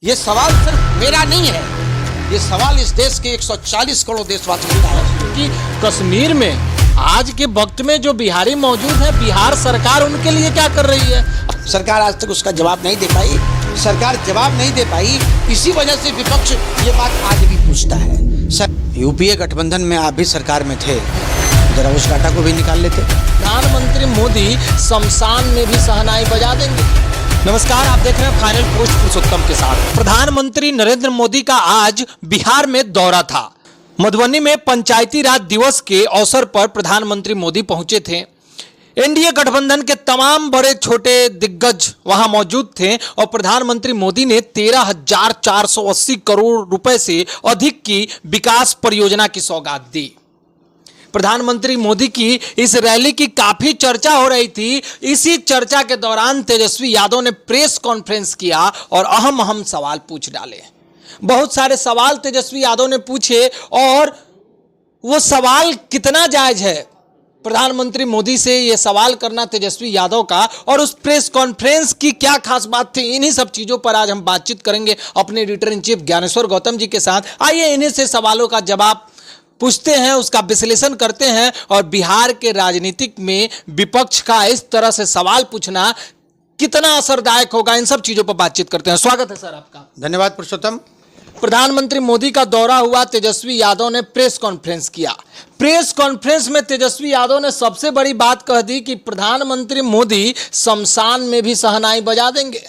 ये सवाल सिर्फ मेरा नहीं है, ये सवाल इस देश के 140 करोड़ देशवासियों का है कि कश्मीर में आज के वक्त में जो बिहारी मौजूद है, बिहार सरकार उनके लिए क्या कर रही है। सरकार आज तक उसका जवाब नहीं दे पाई, सरकार जवाब नहीं दे पाई, इसी वजह से विपक्ष ये बात आज भी पूछता है। यूपीए गठबंधन में आप भी सरकार में थे, जरा उस डाटा को भी निकाल लेते। प्रधानमंत्री मोदी शमशान में भी शहनाई बजा देंगे। नमस्कार, आप देख रहे हैं फाइनल पोस्ट पुरुषोत्तम के साथ। प्रधानमंत्री नरेंद्र मोदी का आज बिहार में दौरा था। मधुबनी में पंचायती राज दिवस के अवसर पर प्रधानमंत्री मोदी पहुंचे थे। एनडीए गठबंधन के तमाम बड़े छोटे दिग्गज वहां मौजूद थे और प्रधानमंत्री मोदी ने 13,480 करोड़ रुपए से अधिक की विकास परियोजना की सौगात दी। प्रधानमंत्री मोदी की इस रैली की काफी चर्चा हो रही थी। इसी चर्चा के दौरान तेजस्वी यादव ने प्रेस कॉन्फ्रेंस किया और अहम सवाल पूछ डाले। बहुत सारे सवाल तेजस्वी यादव ने पूछे और वो सवाल कितना जायज है प्रधानमंत्री मोदी से ये सवाल करना तेजस्वी यादव का, और उस प्रेस कॉन्फ्रेंस की क्या खास बात थी, इन्हीं सब चीजों पर आज हम बातचीत करेंगे अपने editor in chief Gyaneshwar Gautam ji के साथ। आइए इन्हीं से सवालों का जवाब पूछते हैं, उसका विश्लेषण करते हैं और बिहार के राजनीतिक में विपक्ष का इस तरह से सवाल पूछना कितना असरदायक होगा, इन सब चीजों पर बातचीत करते हैं। स्वागत है सर आपका। धन्यवाद पुरुषोत्तम। प्रधानमंत्री मोदी का दौरा हुआ, तेजस्वी यादव ने प्रेस कॉन्फ्रेंस किया। प्रेस कॉन्फ्रेंस में तेजस्वी यादव ने सबसे बड़ी बात कह दी कि प्रधानमंत्री मोदी शमशान में भी शहनाई बजा देंगे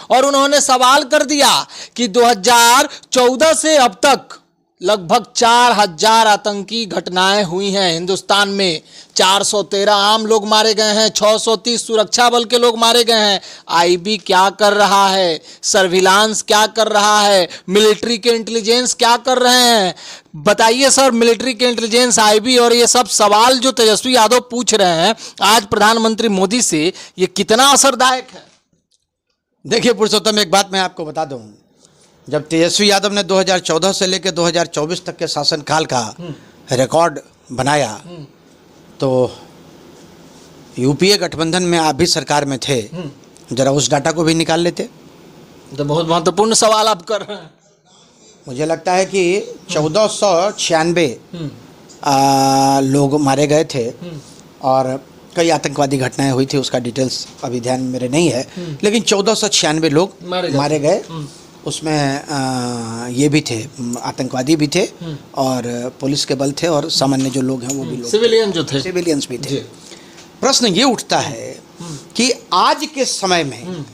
और उन्होंने सवाल कर दिया कि 2014 से अब तक लगभग 4,000 आतंकी घटनाएं हुई हैं हिंदुस्तान में। 413 आम लोग मारे गए हैं, 630 सुरक्षा बल के लोग मारे गए हैं। आईबी क्या कर रहा है, सर्विलांस क्या कर रहा है, मिलिट्री के इंटेलिजेंस क्या कर रहे हैं, बताइए सर। मिलिट्री के इंटेलिजेंस, आईबी और ये सब सवाल जो तेजस्वी यादव पूछ रहे हैं आज प्रधानमंत्री मोदी से, ये कितना असरदायक है। देखिए पुरुषोत्तम, एक बात मैं आपको बता दूं, जब तेजस्वी यादव ने 2014 से लेकर 2024 तक के शासनकाल का रिकॉर्ड बनाया तो यूपीए गठबंधन में आप भी सरकार में थे, जरा उस डाटा को भी निकाल लेते। तो बहुत महत्वपूर्ण सवाल आप कर रहे हैं। मुझे लगता है कि 1496 लोग मारे गए थे और कई आतंकवादी घटनाएं हुई थी, उसका डिटेल्स अभी ध्यान मेरे नहीं है, लेकिन 1496 लोग मारे गए। उसमें ये भी थे, आतंकवादी भी थे और पुलिस के बल थे और सामान्य जो लोग हैं वो भी लोग, सिविलियन जो थे, सिविलियंस भी थे। प्रश्न ये उठता है कि आज के समय में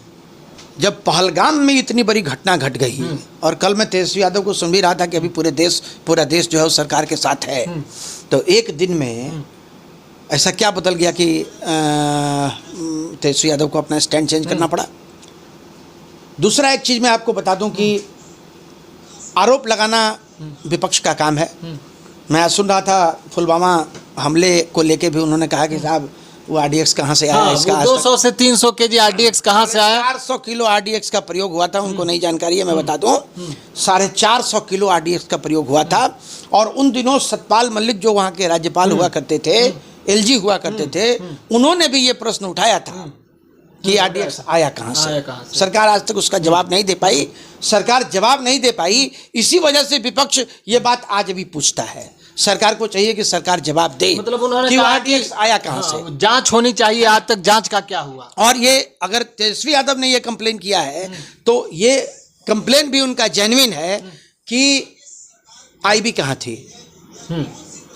जब पहलगाम में इतनी बड़ी घटना घट गई और कल मैं तेजस्वी यादव को सुन भी रहा था कि अभी पूरा देश जो है उस सरकार के साथ है, तो एक दिन में ऐसा क्या बदल गया कि तेजस्वी यादव को अपना स्टैंड चेंज करना पड़ा। दूसरा एक चीज़ मैं आपको बता दूं कि आरोप लगाना विपक्ष का काम है। मैं सुन रहा था पुलवामा हमले को लेके भी उन्होंने कहा कि साहब वो आरडीएक्स कहाँ से आया, इसका 200 से 300 केजी आरडीएक्स कहाँ से आया। 400 किलो आरडीएक्स का प्रयोग हुआ था, उनको नई जानकारी है, मैं बता दूं 450 किलो आरडीएक्स का प्रयोग हुआ था। और उन दिनों सतपाल मलिक जो वहाँ के राज्यपाल हुआ करते थे, एलजी हुआ करते थे, उन्होंने भी ये प्रश्न उठाया था कि आरडीएक्स आया कहाँ से। सरकार आज तक उसका जवाब नहीं दे पाई, सरकार जवाब नहीं दे पाई, इसी वजह से विपक्ष ये बात आज भी पूछता है। सरकार को चाहिए कि सरकार जवाब दे, मतलब उन्होंने कि कहा आरडीएक्स आया कहाँ से, जांच होनी चाहिए, आज तक जांच का क्या हुआ। और ये अगर तेजस्वी यादव ने ये कंप्लेन किया है तो ये कंप्लेन भी उनका जेन्युइन है कि आईबी कहाँ थी। हम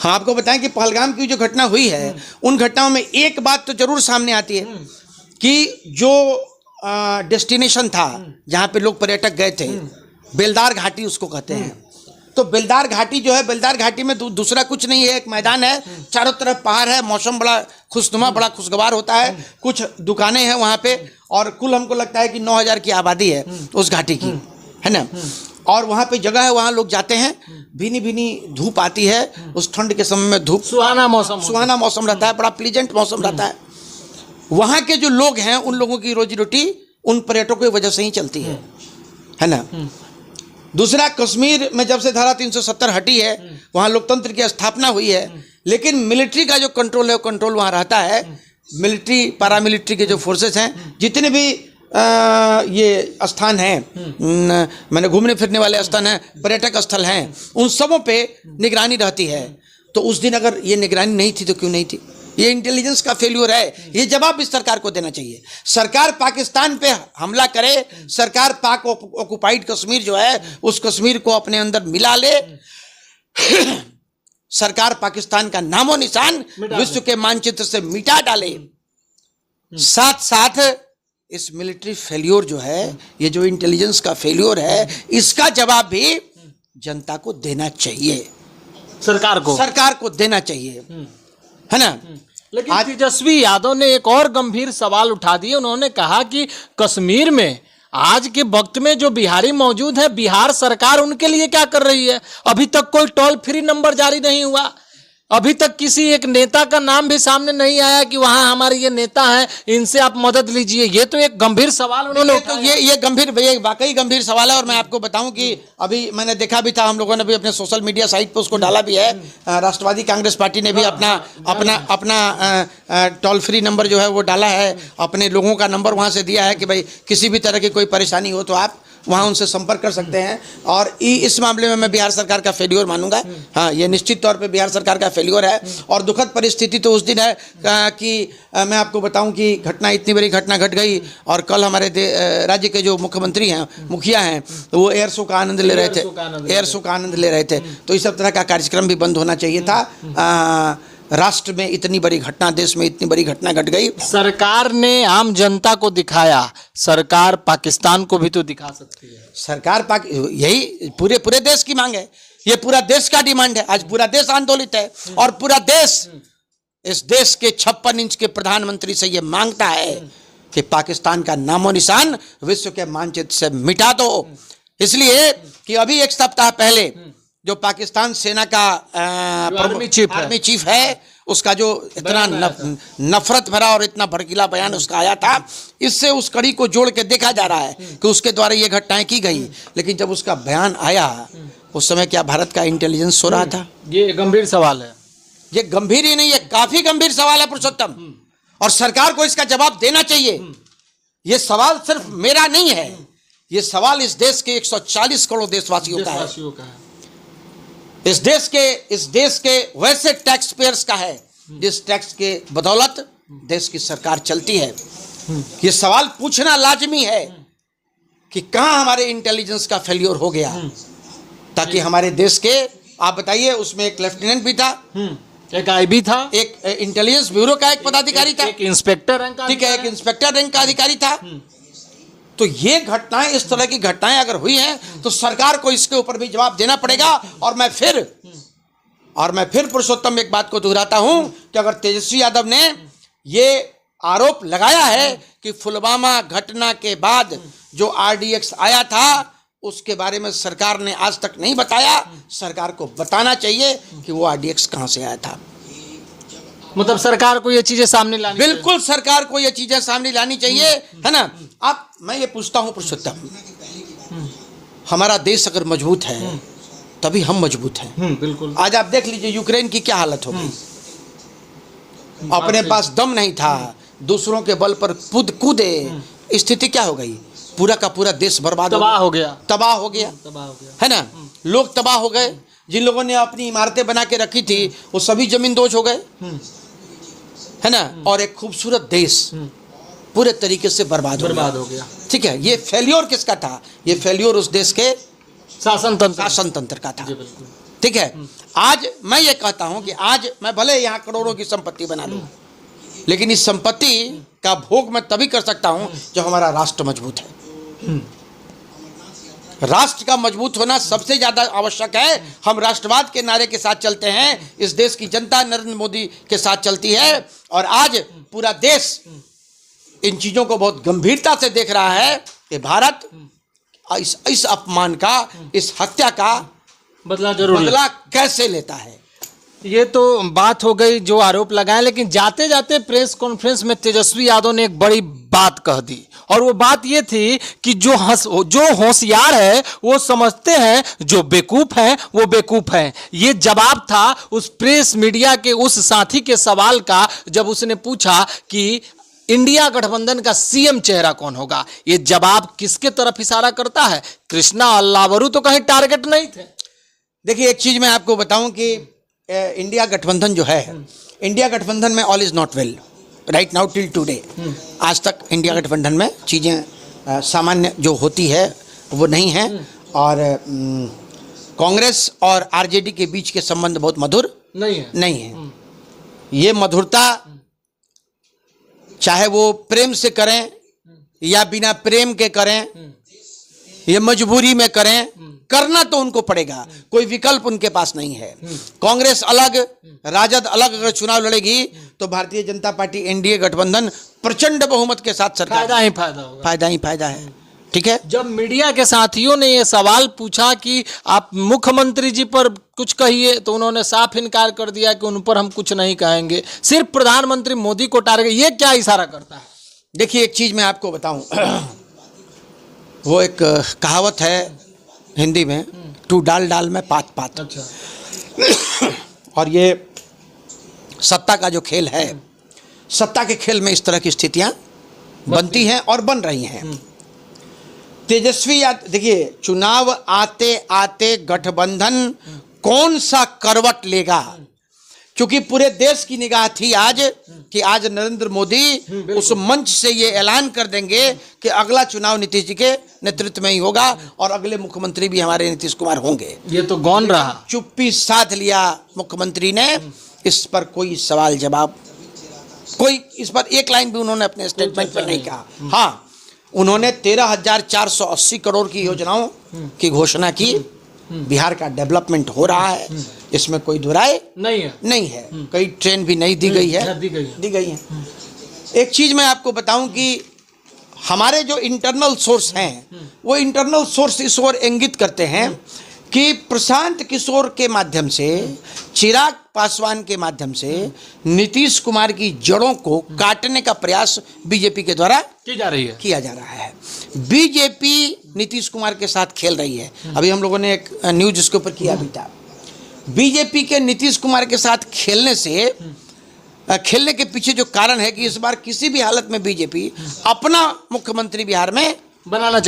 आपको बताएं कि पहलगाम की जो घटना हुई है, उन घटनाओं में एक बात तो जरूर सामने आती है कि जो डेस्टिनेशन था जहाँ पे लोग पर्यटक गए थे, बेलदार घाटी उसको कहते हैं, तो बेलदार घाटी जो है, बेलदार घाटी में दूसरा कुछ नहीं है, एक मैदान है, चारों तरफ पहाड़ है, मौसम बड़ा खुशनुमा, बड़ा खुशगवार होता है, कुछ दुकानें हैं वहाँ पे, और कुल हमको लगता है कि 9,000 की आबादी है उस घाटी की, है ना। और वहाँ पे जगह है, वहाँ लोग जाते हैं, भीनी भीनी धूप आती है, उस ठंड के समय में धूप, सुहाना मौसम रहता है, बड़ा प्लीजेंट मौसम रहता है। वहाँ के जो लोग हैं उन लोगों की रोजी रोटी उन पर्यटकों की वजह से ही चलती है ना। दूसरा, कश्मीर में जब से धारा 370 हटी है वहाँ लोकतंत्र की स्थापना हुई है, लेकिन मिलिट्री का जो कंट्रोल है वो कंट्रोल वहाँ रहता है। मिलिट्री, पैरामिलिट्री के जो फोर्सेस हैं, जितने भी ये स्थान है, मैंने घूमने फिरने वाले स्थान है, पर्यटक स्थल हैं, उन सबों पे निगरानी रहती है। तो उस दिन अगर ये निगरानी नहीं थी तो क्यों नहीं थी? ये इंटेलिजेंस का फेल्योर है। ये जवाब इस सरकार को देना चाहिए। सरकार पाकिस्तान पे हमला करे, सरकार पाक ऑक्युपाइड कश्मीर जो है उस कश्मीर को अपने अंदर मिला ले, सरकार पाकिस्तान का नामो निशान विश्व के मानचित्र से मिटा डाले, साथ साथ इस मिलिट्री फेल्योर जो है, ये जो इंटेलिजेंस का फेल्योर है, इसका जवाब भी जनता को देना चाहिए, सरकार को देना चाहिए, है ना। लेकिन आज तेजस्वी यादव ने एक और गंभीर सवाल उठा दिए। उन्होंने कहा कि कश्मीर में आज के वक्त में जो बिहारी मौजूद है, बिहार सरकार उनके लिए क्या कर रही है? अभी तक कोई टोल फ्री नंबर जारी नहीं हुआ, अभी तक किसी एक नेता का नाम भी सामने नहीं आया कि वहां हमारे ये नेता हैं, इनसे आप मदद लीजिए। ये तो एक गंभीर सवाल उन्होंने तो ये गंभीर, ये वाकई गंभीर सवाल है। और मैं आपको बताऊं कि अभी मैंने देखा भी था, हम लोगों ने भी अपने सोशल मीडिया साइट पे उसको डाला भी है। राष्ट्रवादी कांग्रेस पार्टी ने भी अपना टोल फ्री नंबर जो है वो डाला है, अपने लोगों का नंबर वहां से दिया है कि भाई किसी भी तरह की कोई परेशानी हो तो आप वहाँ उनसे संपर्क कर सकते हैं। और इस मामले में मैं बिहार सरकार का फेल्योर मानूंगा। हाँ, ये निश्चित तौर पे बिहार सरकार का फेल्योर है। और दुखद परिस्थिति तो उस दिन है कि मैं आपको बताऊं कि घटना, इतनी बड़ी घटना घट गई और कल हमारे राज्य के जो मुख्यमंत्री हैं, मुखिया हैं, तो वो एयर शो का आनंद ले रहे थे, एयर शो का आनंद ले रहे थे। तो इस सब तरह का कार्यक्रम भी बंद होना चाहिए था। राष्ट्र में इतनी बड़ी घटना, देश में इतनी बड़ी घटना घट गई। सरकार ने आम जनता को दिखाया, सरकार पाकिस्तान को भी तो दिखा सकती है। सरकार यही पूरे देश की मांग है, ये पूरा देश का डिमांड है। आज पूरा देश आंदोलित है और पूरा देश इस देश के 56 इंच के प्रधानमंत्री से ये मांगता है कि पाकिस्तान का नामो निशान विश्व के मानचित्र से मिटा दो। इसलिए कि अभी एक सप्ताह पहले जो पाकिस्तान सेना का आर्मी चीफ है, उसका जो इतना नफरत भरा और इतना भड़कीला बयान उसका आया था, इससे उस कड़ी को जोड़ के देखा जा रहा है कि उसके द्वारा ये घटनाएं की गई। लेकिन जब उसका बयान आया उस समय क्या भारत का इंटेलिजेंस सो रहा था? ये गंभीर सवाल है। ये गंभीर ही नहीं, ये काफी गंभीर सवाल है पुरुषोत्तम, और सरकार को इसका जवाब देना चाहिए। ये सवाल सिर्फ मेरा नहीं है, ये सवाल इस देश के 140 करोड़ देशवासियों का है। इस देश के वैसे टैक्स पेयर्स का है जिस टैक्स के बदौलत देश की सरकार चलती है। ये सवाल पूछना लाजमी है कि कहां हमारे इंटेलिजेंस का फेल्योर हो गया, ताकि हमारे देश के, आप बताइए, उसमें एक लेफ्टिनेंट भी था, एक आईबी था, एक इंटेलिजेंस ब्यूरो का एक पदाधिकारी था, एक इंस्पेक्टर रैंक का, ठीक है, एक इंस्पेक्टर रैंक का अधिकारी था। तो ये घटनाएं, इस तरह की घटनाएं अगर हुई हैं तो सरकार को इसके ऊपर भी जवाब देना पड़ेगा। और मैं फिर पुरुषोत्तम एक बात को दोहराता हूं कि अगर तेजस्वी यादव ने ये आरोप लगाया है कि पुलवामा घटना के बाद जो RDX आया था उसके बारे में सरकार ने आज तक नहीं बताया, सरकार को बताना चाहिए कि वो RDX कहां से आया था। मतलब सरकार को ये चीजें सामने लानी, बिल्कुल सरकार को ये चीजें सामने लानी चाहिए, है ना। मैं ये पूछता हूं पुरुषोत्तम, हमारा देश अगर मजबूत है तभी हम मजबूत हैं। बिल्कुल। आज आप देख लीजिए यूक्रेन की क्या हालत हो गई, अपने पास दम नहीं था, दूसरों के बल पर कूदे, स्थिति क्या हो गई, पूरा का पूरा देश बर्बाद, तबाह हो गया, है ना। लोग तबाह हो गए, जिन लोगों ने अपनी इमारतें बना के रखी थी वो सभी जमींदोज हो गए, है ना। और एक खूबसूरत देश पूरे तरीके से बर्बाद हो गया। ठीक है, ये फेल्योर किसका था? ये फेल्योर उस देश के शासन तंत्र का था। ठीक है, आज मैं ये कहता हूं कि आज मैं भले यहाँ करोड़ों की संपत्ति बना लूं, लेकिन इस संपत्ति का भोग मैं तभी कर सकता हूं जब हमारा राष्ट्र मजबूत है। राष्ट्र का मजबूत होना सबसे ज्यादा आवश्यक है। हम राष्ट्रवाद के नारे के साथ चलते हैं, इस देश की जनता नरेंद्र मोदी के साथ चलती है, और आज पूरा देश इन चीजों को बहुत गंभीरता से देख रहा है कि भारत इस अपमान का, इस हत्या का बदला कैसे लेता है। ये तो बात हो गई जो आरोप लगाए, लेकिन जाते जाते प्रेस कॉन्फ्रेंस में तेजस्वी यादव ने एक बड़ी बात कह दी, और वो बात ये थी कि जो होशियार है वो समझते हैं, जो बेवकूफ हैं वो बेवकूफ हैं। ये जवाब था उस प्रेस मीडिया के उस साथी के सवाल का, जब उसने पूछा कि इंडिया गठबंधन का सीएम चेहरा कौन होगा? ये जवाब किसके तरफ इशारा करता है? कृष्णा और लावरू तो कहीं टारगेट नहीं थे। देखिए, एक चीज मैं आपको बताऊं कि इंडिया गठबंधन जो है, इंडिया गठबंधन में all is not well right now till today. आज तक इंडिया गठबंधन में चीजें सामान्य जो होती है वो नहीं है, और कांग्रेस और आरजेडी के बीच के संबंध बहुत मधुर नहीं है। ये मधुरता चाहे वो प्रेम से करें या बिना प्रेम के करें, ये मजबूरी में करें, करना तो उनको पड़ेगा, कोई विकल्प उनके पास नहीं है। कांग्रेस अलग, राजद अलग अगर चुनाव लड़ेगी तो भारतीय जनता पार्टी एनडीए गठबंधन प्रचंड बहुमत के साथ सरकार, फायदा ही फायदा है। ठीक है। जब मीडिया के साथियों ने ये सवाल पूछा कि आप मुख्यमंत्री जी पर कुछ कहिए, तो उन्होंने साफ इनकार कर दिया कि उन पर हम कुछ नहीं कहेंगे, सिर्फ प्रधानमंत्री मोदी को टारगेट। ये क्या इशारा करता है? देखिए, एक चीज मैं आपको बताऊं, वो एक कहावत है हिंदी में, टू डाल डाल में पात पात। अच्छा। और ये सत्ता का जो खेल है, सत्ता के खेल में इस तरह की स्थितियां बनती हैं और बन रही हैं। तेजस्वी यादव, देखिए, चुनाव आते आते गठबंधन कौन सा करवट लेगा, क्योंकि पूरे देश की निगाह थी आज कि आज नरेंद्र मोदी उस मंच से ये ऐलान कर देंगे कि अगला चुनाव नीतीश जी के नेतृत्व में ही होगा और अगले मुख्यमंत्री भी हमारे नीतीश कुमार होंगे। ये तो गौन रहा, चुप्पी साध लिया मुख्यमंत्री ने। इस पर कोई सवाल जवाब, कोई इस पर एक लाइन भी उन्होंने अपने स्टेटमेंट पर नहीं कहा। हाँ, उन्होंने 13,480 करोड़ की योजनाओं की घोषणा की। बिहार का डेवलपमेंट हो रहा है, इसमें कोई दुराय नहीं है। कई ट्रेन भी नहीं दी गई है। एक चीज मैं आपको बताऊं कि हमारे जो इंटरनल सोर्स हैं, वो इंटरनल सोर्स इस ओर इंगित करते हैं कि प्रशांत किशोर के माध्यम से, चिराग पासवान के माध्यम से नीतीश कुमार की जड़ों को काटने का प्रयास बीजेपी के द्वारा किया जा रहा है। बीजेपी नीतीश कुमार के साथ खेल रही है। अभी हम लोगों ने एक न्यूज इसके ऊपर किया भी था। बीजेपी के नीतीश कुमार के साथ खेलने के पीछे जो कारण है कि इस बार किसी भी हालत में बीजेपी अपना मुख्यमंत्री बिहार में बनाना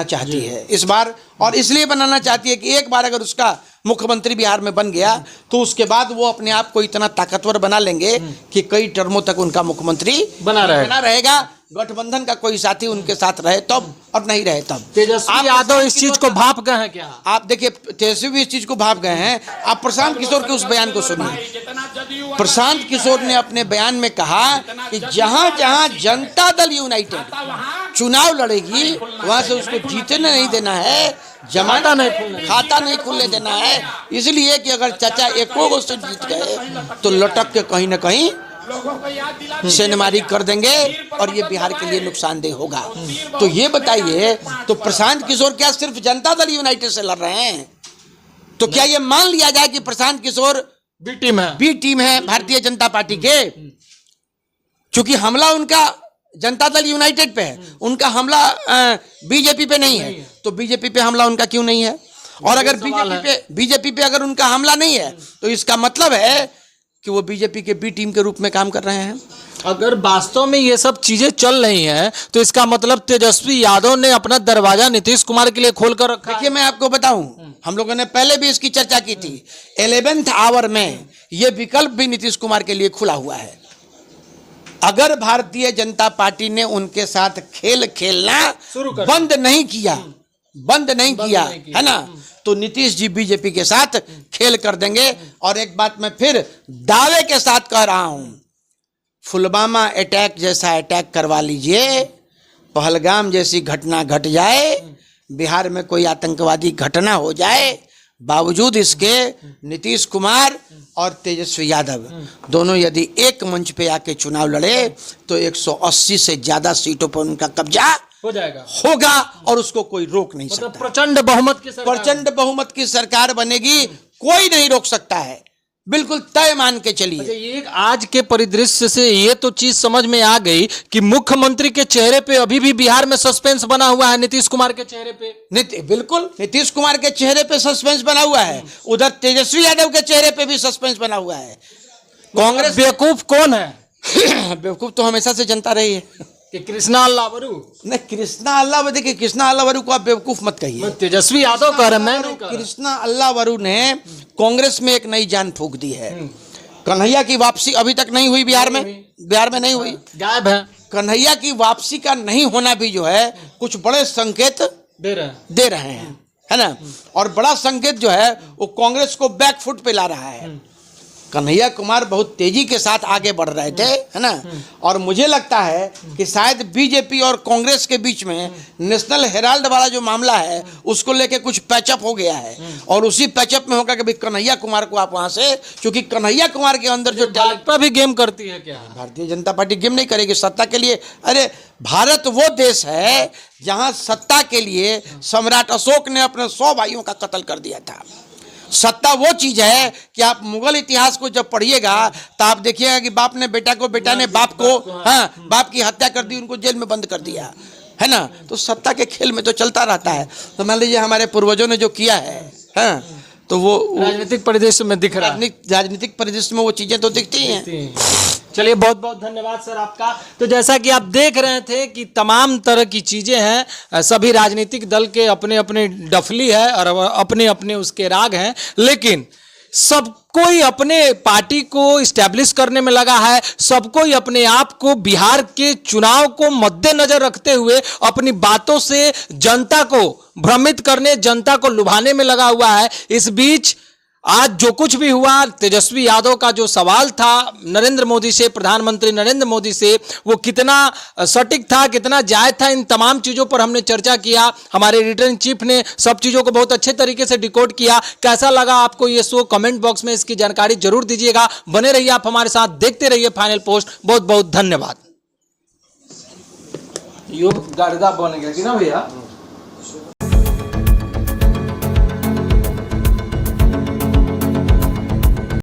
चाहती है इस बार, और इसलिए बनाना चाहती है कि एक बार अगर उसका मुख्यमंत्री बिहार में बन गया तो उसके बाद वो अपने आप को इतना ताकतवर बना लेंगे कि कई टर्मों तक उनका मुख्यमंत्री बना रहेगा। गठबंधन का कोई साथी उनके साथ रहे तब और नहीं रहे तब। तेजस्वी यादव इस चीज को भाप गए हैं क्या? आप देखिए, तेजस्वी भी इस चीज को भाप गए हैं। आप प्रशांत किशोर के उस बयान को सुनिए। प्रशांत किशोर ने अपने बयान में कहा कि जहां जहां जनता दल यूनाइटेड चुनाव लड़ेगी वहां से उसको जीतने नहीं देना है, जमाना नहीं, खाता नहीं खुलने देना है, इसलिए कि अगर चाचा एको गो से जीत गए तो लटक के कहीं ना कहीं सेनमारी कर देंगे और ये बिहार के लिए नुकसानदेह होगा। तो ये बताइए, तो प्रशांत किशोर क्या सिर्फ जनता दल यूनाइटेड से लड़ रहे हैं? तो क्या ये मान लिया जाए कि प्रशांत किशोर बी टीम है भारतीय जनता पार्टी के? क्योंकि हमला उनका जनता दल यूनाइटेड पे है, उनका हमला बीजेपी पे नहीं है। तो बीजेपी पे हमला उनका क्यों नहीं है? और अगर बीजेपी पे अगर उनका हमला नहीं है तो इसका मतलब है कि वो बीजेपी के बी टीम के रूप में काम कर रहे हैं। अगर वास्तव में ये सब चीजें चल रही हैं तो इसका मतलब तेजस्वी यादव ने अपना दरवाजा नीतीश कुमार के लिए खोल कर रखा। देखिए, मैं आपको बताऊं, हम लोगों ने पहले भी इसकी चर्चा की थी। 11th आवर में ये विकल्प भी नीतीश कुमार के लिए खुला हुआ है। अगर भारतीय जनता पार्टी ने उनके साथ खेलना बंद नहीं किया है ना, तो नीतीश जी बीजेपी के साथ खेल कर देंगे। और एक बात मैं फिर दावे के साथ कह रहा हूं, पुलवामा अटैक जैसा अटैक करवा लीजिए, पहलगाम जैसी घटना घट जाए, बिहार में कोई आतंकवादी घटना हो जाए, बावजूद इसके नीतीश कुमार और तेजस्वी यादव दोनों यदि एक मंच पे आके चुनाव लड़े तो 180 से ज्यादा सीटों पर उनका कब्जा होगा और उसको कोई रोक नहीं सकता। प्रचंड बहुमत की सरकार बनेगी, कोई नहीं रोक सकता है, बिल्कुल तय मान के चलिए। एक आज के परिदृश्य से ये तो चीज समझ में आ गई कि मुख्यमंत्री के चेहरे पे अभी भी बिहार में सस्पेंस बना हुआ है। नीतीश कुमार के चेहरे पे बिल्कुल नीतीश कुमार के चेहरे पे सस्पेंस बना हुआ है, उधर तेजस्वी यादव के चेहरे पे भी सस्पेंस बना हुआ है। कांग्रेस बेवकूफ कौन है? बेवकूफ़ तो हमेशा से जनता रही है कि कृष्णा अल्लावरू? नहीं, कृष्णा अल्लाह, देखिए कृष्णा अल्लावरू को आप बेवकूफ़ मत कहिए। तेजस्वी यादव कह रहे, मैं नहीं कह रहा। कृष्णा अल्लावरू ने कांग्रेस में एक नई जान फूंक दी है। कन्हैया की वापसी अभी तक नहीं हुई बिहार में नहीं हुई, गायब है। कन्हैया की वापसी का नहीं होना भी जो है कुछ बड़े संकेत दे रहे हैं, है ना। और बड़ा संकेत जो है वो कांग्रेस को बैकफुट पे ला रहा है। कन्हैया कुमार बहुत तेजी के साथ आगे बढ़ रहे थे, है ना। और मुझे लगता है कि शायद बीजेपी और कांग्रेस के बीच में नेशनल हेराल्ड वाला जो मामला है उसको लेके कुछ पैचअप हो गया है। और उसी पैचअप में होगा कि भाई कन्हैया कुमार को आप वहां से, क्योंकि कन्हैया कुमार के अंदर जो भाजपा भी गेम करती है क्या? भारतीय जनता पार्टी गेम नहीं करेगी सत्ता के लिए। अरे भारत वो देश है जहां सत्ता के लिए सम्राट अशोक ने अपने 100 भाइयों का कत्ल कर दिया था। सत्ता वो चीज है कि आप मुगल इतिहास को जब पढ़िएगा तो आप देखिएगा कि बाप ने बेटा को, बेटा ने बाप को, हाँ, बाप की हत्या कर दी, उनको जेल में बंद कर दिया, है ना। तो सत्ता के खेल में तो चलता रहता है। तो मान लीजिए हमारे पूर्वजों ने जो किया है, हाँ, तो वो राजनीतिक परिदृश्य में दिख रहा है। राजनीतिक परिदृश्य में वो चीजें तो दिखती हैं। चलिए, बहुत बहुत धन्यवाद सर आपका। तो जैसा कि आप देख रहे थे कि तमाम तरह की चीज़ें हैं, सभी राजनीतिक दल के अपने अपने डफली है और अपने अपने उसके राग हैं, लेकिन सब कोई अपने पार्टी को इस्टेब्लिश करने में लगा है। सब कोई अपने आप को बिहार के चुनाव को मद्देनजर रखते हुए अपनी बातों से जनता को भ्रमित करने, जनता को लुभाने में लगा हुआ है। इस बीच आज जो कुछ भी हुआ, तेजस्वी यादव का जो सवाल था नरेंद्र मोदी से, प्रधानमंत्री नरेंद्र मोदी से, वो कितना सटीक था, कितना जायज था, इन तमाम चीज़ों पर हमने चर्चा किया। हमारे एडिटर इन चीफ ने सब चीज़ों को बहुत अच्छे तरीके से डिकोड किया। कैसा लगा आपको ये शो? कमेंट बॉक्स में इसकी जानकारी जरूर दीजिएगा। बने रहिए आप हमारे साथ, देखते रहिए फाइनल पोस्ट। बहुत बहुत धन्यवाद। यो गाड़गा बन गया कि ना भैया।